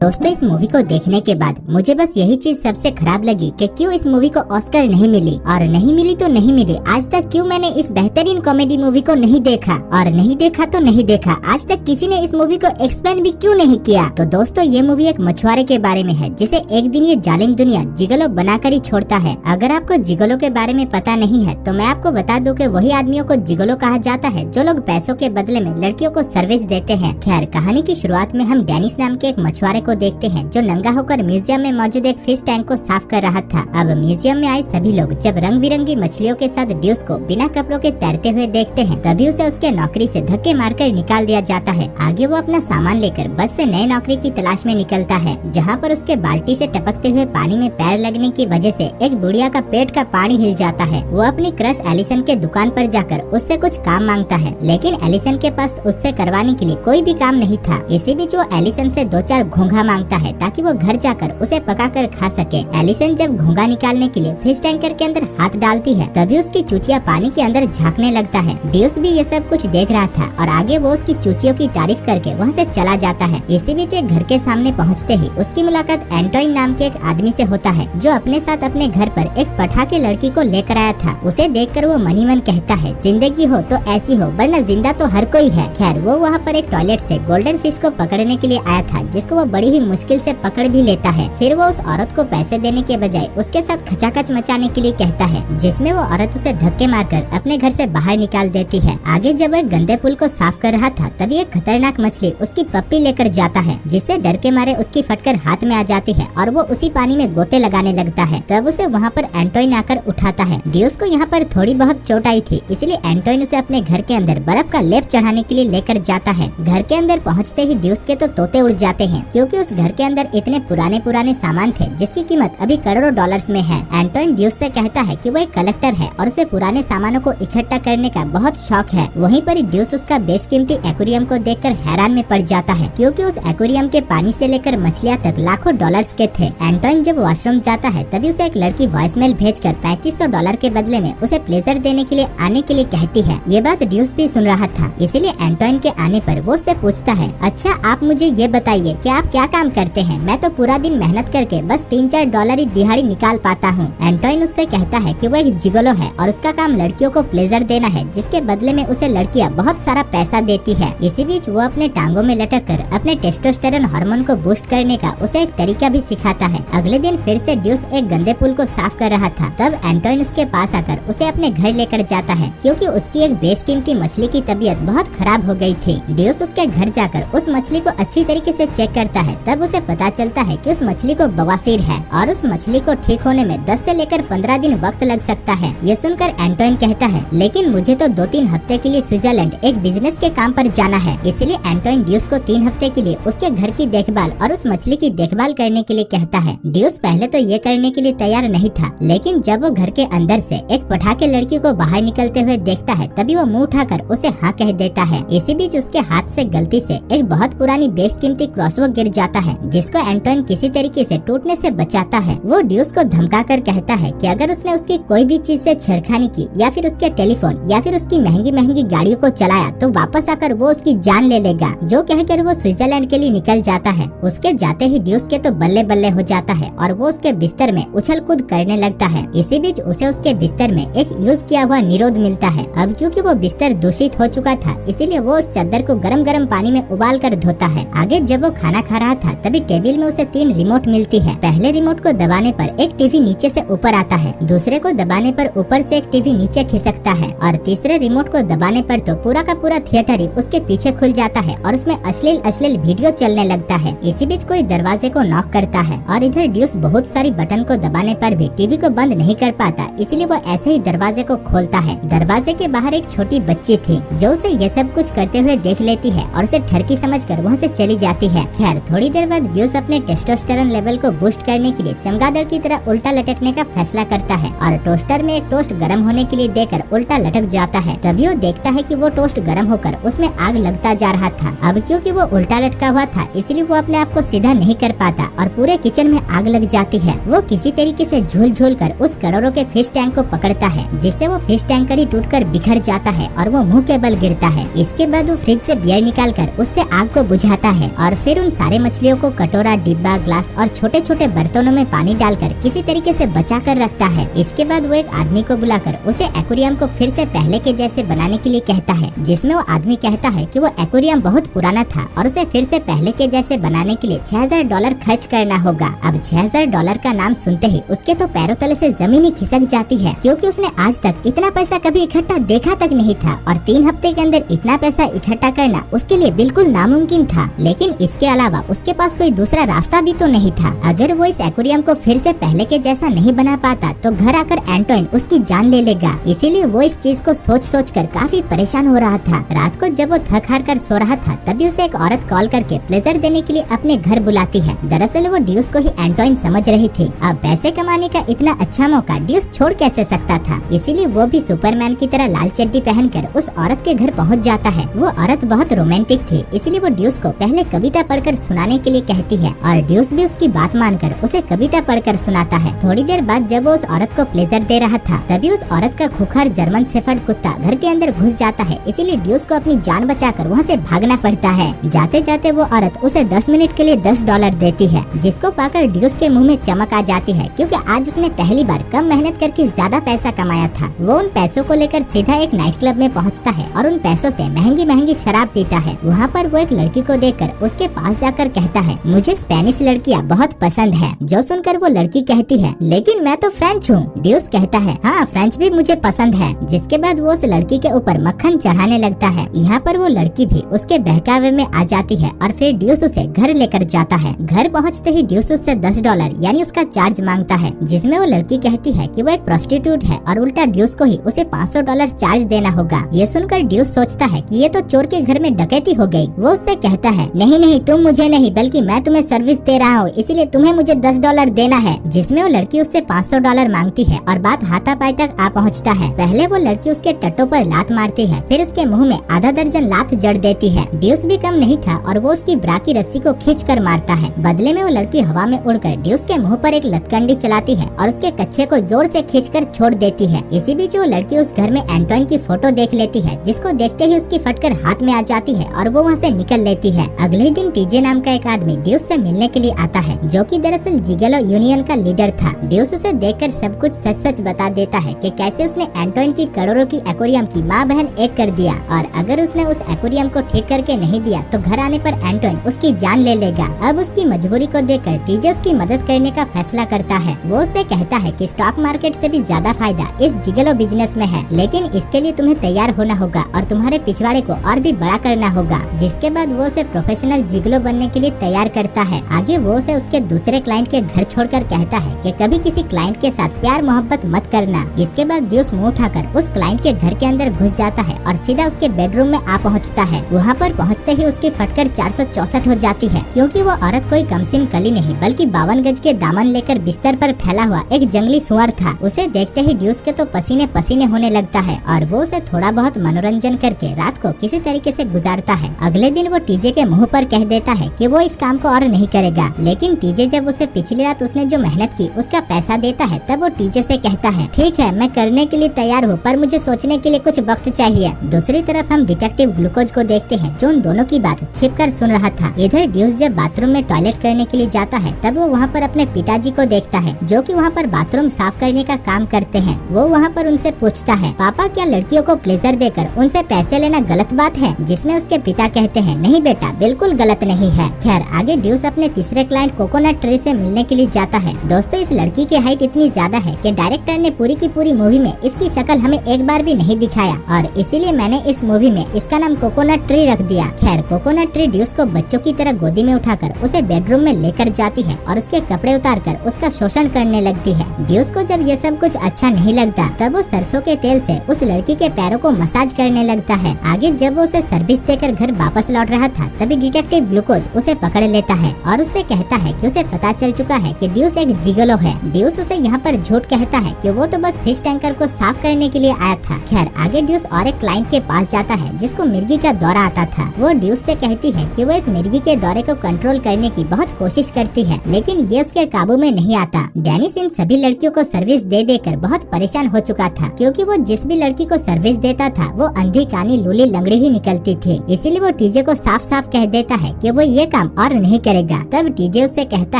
दोस्तों इस मूवी को देखने के बाद मुझे बस यही चीज सबसे खराब लगी कि क्यों इस मूवी को ऑस्कर नहीं मिली, और नहीं मिली तो नहीं मिली। आज तक क्यों मैंने इस बेहतरीन कॉमेडी मूवी को नहीं देखा, और नहीं देखा तो नहीं देखा। आज तक किसी ने इस मूवी को एक्सप्लेन भी क्यों नहीं किया। तो दोस्तों ये मूवी एक मछुआरे के बारे में है जिसे एक दिन ये जालिम दुनिया जिगलो बनाकर ही छोड़ता है। अगर आपको जिगलो के बारे में पता नहीं है तो मैं आपको बता दूं कि वही आदमियों को जिगलो कहा जाता है जो लोग पैसों के बदले में लड़कियों को सर्विस देते हैं। खैर कहानी की शुरुआत में हम डेनिस नाम के एक मछुआरे को देखते हैं जो नंगा होकर म्यूजियम में मौजूद एक फिश टैंक को साफ कर रहा था। अब म्यूजियम में आए सभी लोग जब रंग बिरंगी मछलियों के साथ ड्यूस को बिना कपड़ों के तैरते हुए देखते हैं तभी उसे उसके नौकरी से धक्के मारकर निकाल दिया जाता है। आगे वो अपना सामान लेकर बस से नए नौकरी की तलाश में निकलता है, जहाँ पर उसके बाल्टी से टपकते हुए पानी में पैर लगने की वजह से एक बुढ़िया का पेट का पानी हिल जाता है। वो अपनी क्रश एलिसन के दुकान पर जाकर उससे कुछ काम मांगता है, लेकिन एलिसन के पास उससे करवाने के लिए कोई भी काम नहीं था। इसी बीच वो एलिसन से 2-4 घोंघा मांगता है ताकि वो घर जाकर उसे पकाकर खा सके। एलिसन जब घोंघा निकालने के लिए फिश टैंकर के अंदर हाथ डालती है तभी उसकी चूचिया पानी के अंदर झांकने लगता है। ड्यूस भी ये सब कुछ देख रहा था और आगे वो उसकी चूचियों की तारीफ करके वहाँ से चला जाता है। इसी बीच एक घर के सामने पहुँचते ही उसकी मुलाकात एंटोइन नाम के एक आदमी से होता है जो अपने साथ अपने घर पर एक पठाके लड़की को लेकर आया था। उसे देखकर वो मनी मन कहता है जिंदगी हो तो ऐसी हो वरना जिंदा तो हर कोई है। खैर वो वहाँ पर एक टॉयलेट से गोल्डन फिश को पकड़ने के लिए आया था जिसको वो बड़ी ही मुश्किल से पकड़ भी लेता है। फिर वो उस औरत को पैसे देने के बजाय उसके साथ खचाखच मचाने के लिए कहता है, जिसमें वो औरत उसे धक्के मारकर अपने घर से बाहर निकाल देती है। आगे जब एक गंदे पुल को साफ कर रहा था तभी एक खतरनाक मछली उसकी पप्पी लेकर जाता है, जिससे डर के मारे उसकी फटकर हाथ में आ जाती है और वो उसी पानी में गोते लगाने लगता है। तब उसे वहाँ पर एंटोइन आकर उठाता है। ड्यूस को यहाँ पर थोड़ी बहुत चोट आई थी, इसलिए एंटोइन उसे अपने घर के अंदर बर्फ का लेप चढ़ाने के लिए लेकर जाता है। घर के अंदर पहुँचते ही ड्यूस के तो तोते उड़ जाते हैं, क्योंकि उस घर के अंदर इतने पुराने सामान थे जिसकी कीमत अभी करोड़ों डॉलर्स में है। एंटोइन ड्यूस से कहता है कि वो एक कलेक्टर है और उसे पुराने सामानों को इकट्ठा करने का बहुत शौक है। वहीं पर ड्यूस उसका बेशकीमती एक्वेरियम को देखकर हैरान में पड़ जाता है, क्योंकि उस एक्वेरियम के पानी से लेकर मछलियाँ तक लाखों डॉलर्स के थे। एंटोइन जब वॉशरूम जाता है तभी उसे एक लड़की वॉइसमेल भेजकर $3500 के बदले में उसे प्लेजर देने के लिए आने के लिए कहती है। ये बात ड्यूस भी सुन रहा था, इसीलिए एंटोइन के आने पर वो उससे पूछता है, अच्छा आप मुझे ये बताइए कि आप क्या काम करते हैं? मैं तो पूरा दिन मेहनत करके बस $3-4 ही दिहाड़ी निकाल पाता हूँ। एंटोइन उससे कहता है कि वो एक जिगोलो है और उसका काम लड़कियों को प्लेजर देना है, जिसके बदले में उसे लड़कियाँ बहुत सारा पैसा देती है। इसी बीच वो अपने टांगों में लटक कर अपने टेस्टोस्टेरोन हार्मोन को बूस्ट करने का उसे एक तरीका भी सिखाता है। अगले दिन फिर से ड्यूस एक गंदे पुल को साफ कर रहा था, तब एंटोइन उसके पास आकर उसे अपने घर लेकर जाता है, क्योंकि उसकी एक बेशकीमती मछली की तबीयत बहुत खराब हो गई थी। ड्यूस उसके घर जाकर उस मछली को अच्छी तरीके से चेक करता है, तब उसे पता चलता है कि उस मछली को बवासीर है और उस मछली को ठीक होने में 10 से लेकर 15 दिन वक्त लग सकता है। ये सुनकर एंटोइन कहता है, लेकिन मुझे तो 2-3 हफ्ते के लिए स्विट्जरलैंड एक बिजनेस के काम पर जाना है। इसलिए एंटोइन ड्यूस को 3 हफ्ते के लिए उसके घर की देखभाल और उस मछली की देखभाल करने के लिए कहता है। ड्यूस पहले तो ये करने के लिए तैयार नहीं था, लेकिन जब वो घर के अंदर से एक पटाखे लड़की को बाहर निकलते हुए देखता है तभी वो मुंह उठाकर उसे हाँ कह देता है। इसी बीच उसके हाथ से गलती से एक बहुत पुरानी बेशकीमती क्रॉसबो गिर जाता है, जिसको एंटोइन किसी तरीके से टूटने से बचाता है। वो ड्यूस को धमकाकर कहता है कि अगर उसने उसकी कोई भी चीज से छेड़खानी की या फिर उसके टेलीफोन या फिर उसकी महंगी गाड़ियों को चलाया तो वापस आकर वो उसकी जान ले लेगा। जो कहकर वो स्विट्जरलैंड के लिए निकल जाता है। उसके जाते ही ड्यूस के तो बल्ले बल्ले हो जाता है और वो उसके बिस्तर में उछल कूद करने लगता है। इसी बीच उसे उसके बिस्तर में एक यूज किया हुआ निरोध मिलता है। अब क्योंकि वो बिस्तर दूषित हो चुका था, इसीलिए वो उस चादर को गरम पानी में उबाल कर धोता है। आगे जब वो खाना खा रहा था तभी टेबल में उसे 3 रिमोट मिलती है। पहले रिमोट को दबाने पर एक टीवी नीचे से ऊपर आता है, दूसरे को दबाने पर ऊपर से एक टीवी नीचे खिसकता है और तीसरे रिमोट को दबाने पर तो पूरा का पूरा थिएटर ही उसके पीछे खुल जाता है और उसमें अश्लील वीडियो चलने लगता है। इसी बीच कोई दरवाजे को नॉक करता है और इधर ड्यूस बहुत सारी बटन को दबाने पर भी टीवी को बंद नहीं कर पाता, इसलिए वो ऐसे ही दरवाजे को खोलता है। दरवाजे के बाहर एक छोटी बच्ची थी जो उसे ये सब कुछ करते हुए देख लेती है और उसे ठरकी समझकर वहाँ से चली जाती है। खैर थोड़ी देर बाद ड्यूस अपने टेस्टोस्टेरोन लेवल को बूस्ट करने के लिए चमगादड़ की तरह उल्टा लटकने का फैसला करता है और टोस्टर में एक टोस्ट गर्म होने के लिए देकर उल्टा लटक जाता है। तभी वो देखता है कि वो टोस्ट गर्म होकर उसमें आग लगता जा रहा था। अब क्योंकि वो उल्टा लटका हुआ था इसलिए वो अपने आप को सीधा नहीं कर पाता और पूरे किचन में आग लग जाती है। वो किसी तरीके से झूल कर उस करोड़ों के फिश टैंक को पकड़ता है, जिससे वो फिश टैंकर ही टूटकर बिखर जाता है और वो मुंह के बल गिरता है। इसके बाद वो फ्रिज से बियर निकाल कर उससे आग को बुझाता है और फिर उन सारे मछलियों को कटोरा, डिब्बा, ग्लास और छोटे छोटे बर्तनों में पानी डालकर किसी तरीके से बचा कर रखता है। इसके बाद वो एक आदमी को बुलाकर उसे एक्वेरियम को फिर से पहले के जैसे बनाने के लिए कहता है, जिसमें वो आदमी कहता है कि वो एक्वेरियम बहुत पुराना था और उसे फिर से पहले के जैसे बनाने के लिए $6000 खर्च करना होगा। अब $6000 का नाम सुनते ही उसके तो पैरों तले से जमीन ही खिसक जाती है, क्योंकि उसने आज तक इतना पैसा कभी इकट्ठा देखा तक नहीं था और 3 हफ्ते के अंदर इतना पैसा इकट्ठा करना उसके लिए बिल्कुल नामुमकिन था। लेकिन इसके अलावा उसके पास कोई दूसरा रास्ता भी तो नहीं था। अगर वो इस एक्वेरियम को फिर से पहले के जैसा नहीं बना पाता तो घर आकर एंटोइन उसकी जान ले लेगा। इसीलिए वो इस चीज को सोच सोच कर काफी परेशान हो रहा था। रात को जब वो थक हार कर सो रहा था तभी उसे एक औरत कॉल करके प्लेजर देने के लिए अपने घर बुलाती है। दरअसल वो ड्यूस को ही एंटोइन समझ रही थी। अब पैसे कमाने का इतना अच्छा मौका ड्यूस छोड़ कैसे सकता था। इसीलिए वो भी सुपरमैन की तरह लाल चड्डी पहनकर उस औरत के घर पहुंच जाता है। वो औरत बहुत रोमांटिक थी, इसलिए वो ड्यूस को पहले कविता पढ़कर सुनाने के लिए कहती है और ड्यूस भी उसकी बात मानकर उसे कविता पढ़कर सुनाता है। थोड़ी देर बाद जब वो उस औरत को प्लेजर दे रहा था तभी उस औरत का खुखार जर्मन शेफर्ड कुत्ता घर के अंदर घुस जाता है। इसीलिए ड्यूस को अपनी जान बचाकर वहाँ से भागना पड़ता है। जाते जाते वो औरत उसे 10 मिनट के लिए $10 देती है, जिसको पाकर ड्यूस के मुंह में चमक आ जाती है, क्योंकि आज उसने पहली बार कम मेहनत करके ज्यादा पैसा कमाया था। वो उन पैसों को लेकर सीधा एक नाइट क्लब में पहुँचता है और उन पैसों से महंगी महंगी शराब पीता है। वहाँ पर वो एक लड़की को देखकर उसके पास जाकर कहता है, मुझे स्पेनिश लड़कियाँ बहुत पसंद है। जो सुनकर वो लड़की कहती है, लेकिन मैं तो फ्रेंच हूँ। ड्यूस कहता है, हाँ फ्रेंच भी मुझे पसंद है। जिसके बाद वो उस लड़की के ऊपर मक्खन चढ़ाने लगता है। यहाँ पर वो लड़की भी उसके बहकावे में आ जाती है और फिर ड्यूस उसे घर लेकर जाता है। घर पहुँचते ही ड्यूस उससे $10 यानी उसका चार्ज मांगता है, जिसमें वो लड़की कहती है कि वो एक प्रोस्टिट्यूट है और उल्टा ड्यूस को ही उसे $500 चार्ज देना होगा। ये सुनकर ड्यूस सोचता है कि ये तो चोर के घर में डकैती हो गई। वो उससे कहता है, नहीं नहीं, तुम मुझे नहीं बल्कि मैं तुम्हें सर्विस दे रहा हूँ, इसीलिए तुम्हें मुझे $10 देना है। जिसमें वो लड़की उससे $500 मांगती है और बात हाथापाई तक आ पहुँचता है। पहले वो लड़की उसके टट्टों पर लात मारती है, फिर उसके मुंह में आधा दर्जन लात जड़ देती है। ड्यूस भी कम नहीं था और वो उसकी ब्रा की रस्सी को खींच कर मारता है। बदले में वो लड़की हवा में उड़कर ड्यूस के मुंह पर एक लतकंडी चलाती है और उसके कच्छे को जोर से खींचकर छोड़ देती है। इसी बीच वो लड़की उस घर में एंटोइन की फोटो देख लेती है, जिसको देखते ही उसकी फटकर हाथ में आ जाती है और वो वहाँ से निकल लेती है। अगले दिन टीजे नाम का एक आदमी ड्यूस से मिलने के लिए आता है, जो कि दरअसल जिगलो यूनियन का लीडर था। ड्यूस उसे देखकर सब कुछ सच सच बता देता है कि कैसे उसने एंटोइन की करोड़ों की एक्वेरियम की माँ बहन एक कर दिया और अगर उसने उस एक्वेरियम को ठीक करके नहीं दिया तो घर आने पर एंटोइन उसकी जान ले लेगा। अब उसकी मजबूरी को देखकर टीजे उसकी मदद करने का फैसला करता है। वो उससे कहता है कि स्टॉक मार्केट से भी ज्यादा फायदा इस जिगलो बिजनेस में है, लेकिन इसके लिए तुम्हें तैयार होना होगा और तुम्हारे पिछवाड़े को और भी बड़ा करना होगा। जिसके बाद वो उसे प्रोफेशनल जिगलो बनने के लिए तैयार करता है। आगे वो उसे उसके दूसरे क्लाइंट के घर छोड़कर कहता है कि कभी किसी क्लाइंट के साथ प्यार मोहब्बत मत करना। इसके बाद ड्यूस मुंह उठाकर उस क्लाइंट के घर के अंदर घुस जाता है और सीधा उसके बेडरूम में आ पहुंचता है। वहाँ पर पहुँचते ही उसकी फटकर 464 हो जाती है, क्योंकि वो औरत कोई कमसिन कली नहीं बल्कि 52 गज के दामन लेकर बिस्तर पर फैला हुआ एक जंगली सुअर था। उसे देखते ही ड्यूस के तो पसीने पसीने होने लगता है और वो उसे थोड़ा बहुत मनोरंजन करके रात को किसी तरीके से गुजारता है। अगले दिन वो टीजे के मुंह पर कह देता है कि वो इस काम को और नहीं करेगा, लेकिन टीजे जब उसे पिछली रात उसने जो मेहनत की उसका पैसा देता है तब वो टीजे से कहता है, ठीक है मैं करने के लिए तैयार हूँ, पर मुझे सोचने के लिए कुछ वक्त चाहिए। दूसरी तरफ हम डिटेक्टिव ग्लूकोज को देखते हैं, जो उन दोनों की बात छिपकर सुन रहा था। इधर ड्यूस जब बाथरूम में टॉयलेट करने के लिए जाता है तब वो वहाँ पर अपने पिताजी को देखता है, जो कि वहाँ पर बाथरूम साफ करने का काम करते हैं। वो वहाँ पर उनसे पूछता है, पापा क्या लड़कियों को प्लेजर देकर उनसे पैसे लेना गलत बात है? जिसमें उसके पिता कहते हैं, नहीं बेटा बिल्कुल गलत नहीं है। खैर आगे ड्यूस अपने तीसरे क्लाइंट कोकोनट ट्री से मिलने के लिए जाता है। दोस्तों इस लड़की की हाइट इतनी ज्यादा है कि डायरेक्टर ने पूरी की पूरी मूवी में इसकी शक्ल हमें एक बार भी नहीं दिखाया और इसीलिए मैंने इस मूवी में इसका नाम कोकोनट ट्री रख दिया। खैर कोकोनट ट्री ड्यूस को बच्चों की तरह गोदी में उठाकर उसे बेडरूम में लेकर जाती है और उसके कपड़े उतारकर उसका शोषण करने लगती है। ड्यूस को जब ये सब कुछ अच्छा नहीं लगता तब वो सरसों के तेल से उस लड़की के पैरों को मसाज करने लगता है। आगे जब वो उसे सर्विस देकर घर वापस लौट रहा था तभी डिटेक्टिव ग्लूकोज उसे पकड़ लेता है और उससे कहता है कि उसे पता चल चुका है कि ड्यूस एक जिगलो है। ड्यूस उसे यहाँ पर झूठ कहता है कि वो तो बस फिश टैंकर को साफ करने के लिए आया था। खैर आगे ड्यूस और एक क्लाइंट के पास जाता है जिसको मिर्गी का दौरा आता था। वो ड्यूस से कहती है कि वो इस मिर्गी के दौरे को कंट्रोल करने की बहुत कोशिश करती है, लेकिन ये उसके काबू में नहीं आता। डेनिस इन सभी लड़कियों को सर्विस दे देकर बहुत परेशान हो चुका था, क्योंकि वो जिस भी लड़की को सर्विस देता था वो अंधी कानी लूली लंगड़ी ही निकलती थी। इसीलिए वो टीजे को साफ साफ कह देता है कि वो ये काम और नहीं करेगा। तब टीजे उससे कहता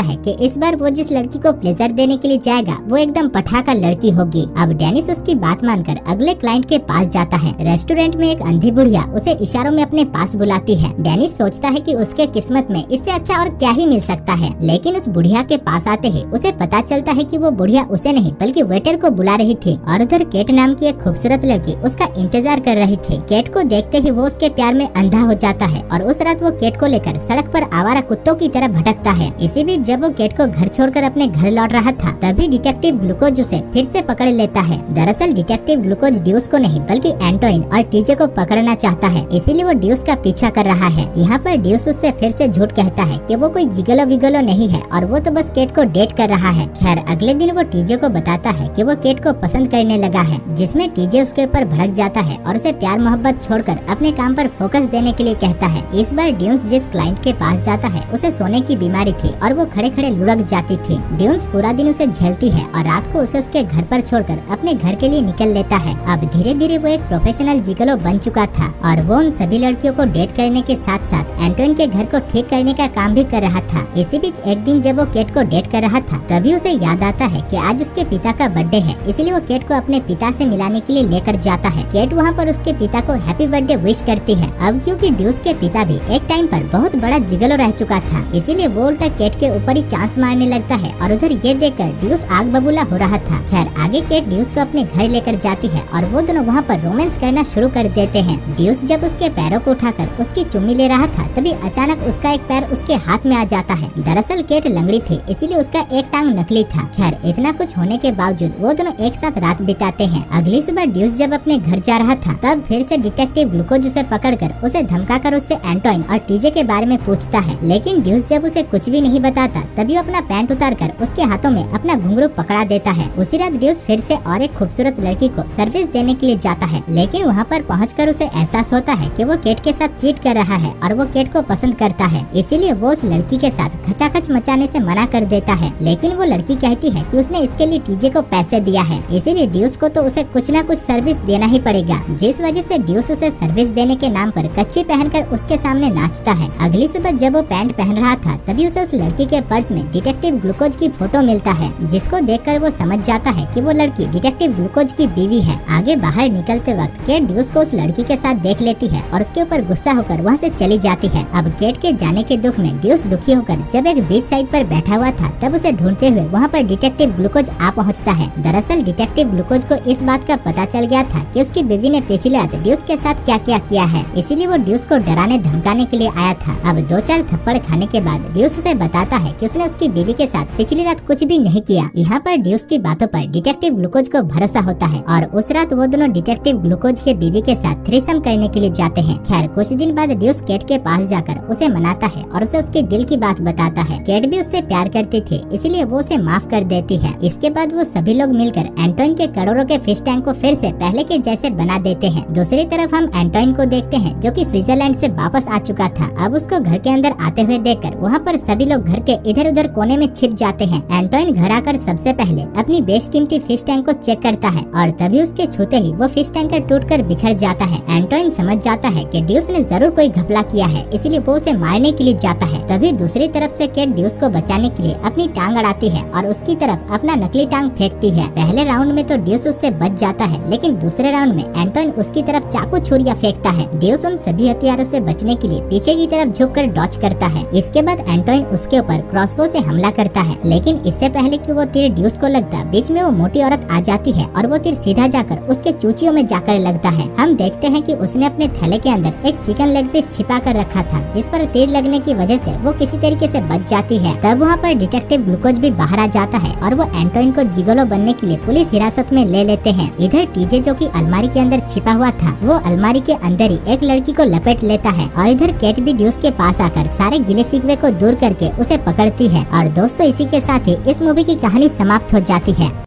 है कि इस बार वो जिस लड़की को प्लेजर देने के लिए जाएगा वो एकदम पठाका लड़की होगी। अब डेनिस उसकी बात मानकर अगले क्लाइंट के पास जाता है। रेस्टोरेंट में एक अंधी बुढ़िया उसे इशारों में अपने पास बुलाती है। डेनिस सोचता है कि उसके किस्मत में इससे अच्छा और क्या ही मिल सकता है, लेकिन उस बुढ़िया के पास आते ही उसे पता चलता है कि वो बुढ़िया उसे नहीं बल्कि वेटर को बुला रही थी और उधर केट नाम की एक खूबसूरत लड़की उसका इंतजार कर रही थी। केट को देखते ही वो उसके प्यार में अंधा हो जाता है और उस रात वो केट को लेकर सड़क पर आवारा कुत्तों की तरह भटकता है। इसी बीच जब वो केट को घर छोड़कर अपने घर लौट रहा था तभी डिटेक्टिव ग्लूकोज उसे फिर से पकड़ लेता है। दरअसल डिटेक्टिव ग्लूकोज ड्यूस को नहीं बल्कि एंटोइन और टीजे को पकड़ना चाहता है, इसीलिए वो ड्यूस का पीछा कर रहा है। यहाँ पर ड्यूस उससे फिर से झूठ कहता है कि वो कोई जिगलो विगलो नहीं है और वो तो बस केट को डेट कर रहा है। खैर अगले दिन वो टीजे को बताता है कि वो केट को पसंद करने लगा है, जिसमें टीजे उसके ऊपर भड़क जाता है और उसे प्यार मोहब्बत छोड़कर अपने काम पर फोकस देने के लिए कहता है। इस बार ड्यूस जिस क्लाइंट के पास जाता है उसे सोने की बीमारी थी और वो खड़े खड़े लुढ़क जाती थी। ड्यूस पूरा दिन उसे झेलती है और रात को उसे उसके घर पर छोड़कर अपने घर के लिए निकल लेता है। अब धीरे धीरे वो एक प्रोफेशनल जिगलो बन चुका था और वो उन सभी लड़कियों को डेट करने के साथ साथ एंटोइन के घर को ठीक करने का काम भी कर रहा था। इसी बीच एक दिन जब वो केट को डेट कर रहा था तभी उसे याद आता है कि आज उसके पिता का बर्थडे है, इसलिए वो केट को अपने पिता से मिलाने के लिए लेकर जाता है। केट वहाँ पर उसके पिता को हैप्पी बर्थडे विश करती है। अब क्योंकि ड्यूस के पिता भी एक टाइम पर बहुत बड़ा जिगलो रह चुका था, इसीलिए वो उल्टा केट के ऊपर ही चांस मारने लगता है और उधर ये देखकर ड्यूस आग बबूला हो रहा था। खैर आगे केट ड्यूस को अपने घर लेकर जाती है और वो दोनों वहाँ पर रोमांस करना शुरू कर देते हैं। ड्यूस जब उसके पैरों को उठाकर उसकी चुम्मी ले रहा था तभी अचानक उसका एक पैर उसके हाथ में आ जाता है। दरअसल केट लंगड़ी थी, इसीलिए उसका एक टांग नकली था। खैर इतना कुछ होने के बावजूद वो दोनों एक साथ रात बिताते हैं। अगली सुबह ड्यूस जब अपने घर जा रहा था तब फिर से डिटेक्टिव ग्लूकोज उसे पकड़कर उसे धमकाकर उससे एंटोइन और टीजे के बारे में पूछता है, लेकिन ड्यूस जब उसे कुछ भी नहीं बताता तभी वो अपना पैंट उतार कर उसके हाथों में अपना घुंघरू पकड़ा देता है। उसी रात ड्यूस फिर से और एक खूबसूरत लड़की को सर्विस देने के लिए जाता है, लेकिन वहाँ पर पहुंचकर उसे एहसास होता है कि वो केट के साथ चीट कर रहा है और वो केट को पसंद करता है, इसीलिए वो उस लड़की के साथ खचाखच मचाने से मना कर देता है। लेकिन वो लड़की कहती है कि उसने इसके लिए टीजे को पैसे दिया है, इसीलिए ड्यूस को तो उसे कुछ न कुछ सर्विस देना ही पड़ेगा, जिस वजह से ड्यूस उसे सर्विस देने के नाम पर कच्ची पहनकर उसके सामने नाचता है। अगली सुबह जब वो पैंट पहन रहा था तभी उसे उस लड़की के पर्स में डिटेक्टिव ग्लूकोज की फोटो मिलता है, जिसको देखकर वो समझ जाता है कि वो लड़की डिटेक्टिव ग्लूकोज की बीवी है। आगे बाहर निकलते वक्त केट ड्यूस को उस लड़की के साथ देख लेती है और उसके ऊपर गुस्सा होकर वहाँ से चली जाती है। अब केट के जाने के दुख में ड्यूस दुखी होकर जब एक बीच साइड पर बैठा हुआ था तब उसे ढूंढते हुए वहाँ पर डिटेक्टिव ग्लूकोज आ पहुँचता है। दरअसल डिटेक्टिव ग्लूकोज को इस बात का पता चल गया था कि उसकी बीवी ने पिछली रात ड्यूस के साथ क्या क्या किया है, इसीलिए वो ड्यूस को डराने धमकाने के लिए आया था। अब 2-4 थप्पड़ खाने के बाद ड्यूस उसे बताता है कि उसने उसकी बीवी के साथ पिछली रात कुछ भी नहीं किया। यहाँ पर ड्यूस की बातों पर डिटेक्टिव ग्लूकोज को भरोसा होता है और उस रात वो दोनों डिटेक्टिव ग्लूकोज के बीवी के साथ थ्रीसम करने के लिए जाते हैं। खैर कुछ दिन बाद ड्यूस केट के पास जाकर उसे मनाता है और उसे उसके दिल की बात बताता है। केट भी उससे प्यार करती थी, इसीलिए वो उसे माफ कर देती है। इसके बाद वो सभी लोग मिलकर एंटोइन के करोड़ों के फिश टैंक को फिर से पहले के जैसे बना देते हैं। दूसरी तरफ हम एंटोइन को देखते हैं जो कि स्विट्जरलैंड से वापस आ चुका था। अब उसको घर के अंदर आते हुए देखकर वहाँ पर सभी लोग घर के इधर उधर कोने में छिप जाते हैं। एंटोइन घर आकर सबसे पहले अपनी बेशकीमती फिश टैंक को चेक करता है और तभी उसके छूते ही वो फिश टैंकर टूटकर बिखर जाता है। एंटोइन समझ जाता है कि ड्यूस ने जरूर कोई घपला किया है, इसीलिए वो उसे मारने के लिए जाता है। तभी दूसरी तरफ से केट ड्यूस को बचाने के लिए अपनी टांग अड़ाती है और उसकी तरफ अपना नकली टांग फेंकती है। पहले राउंड में तो ड्यूस उससे बच जाता है, लेकिन दूसरे राउंड में एंटोइन उसकी तरफ चाकू छुरियां फेंकता है। ड्यूस उन सभी हथियारों से बचने के लिए पीछे की तरफ झुककर डॉच करता है। इसके बाद एंटोइन उसके ऊपर क्रॉसबो से हमला करता है, लेकिन इससे पहले कि वो तीर ड्यूस को लगता बीच में वो मोटी औरत आ जाती है और वो तीर सीधा जाकर उसके चूचियों में जाकर लगता है। हम देखते हैं कि उसने अपने थैले के अंदर एक चिकन लेग पीस छिपा कर रखा था, जिस पर तीर लगने की वजह से वो किसी तरीके से बच जाती है। तब वहाँ पर डिटेक्टिव ग्लूकोज भी बाहर आ जाता है और वो एंटोइन को जिगोलो बनने के लिए पुलिस हिरासत में ले लेते हैं। इधर टीजे जो कि अलमारी के अंदर छिपा हुआ था वो अलमारी के अंदर ही एक लड़की को लपेट लेता है और इधर केट भी ड्यूस के पास आकर सारे गिले शिकवे को दूर करके उसे पकड़ती है। और दोस्तों इसी के साथ ही इस मूवी की कहानी समाप्त हो जाती है।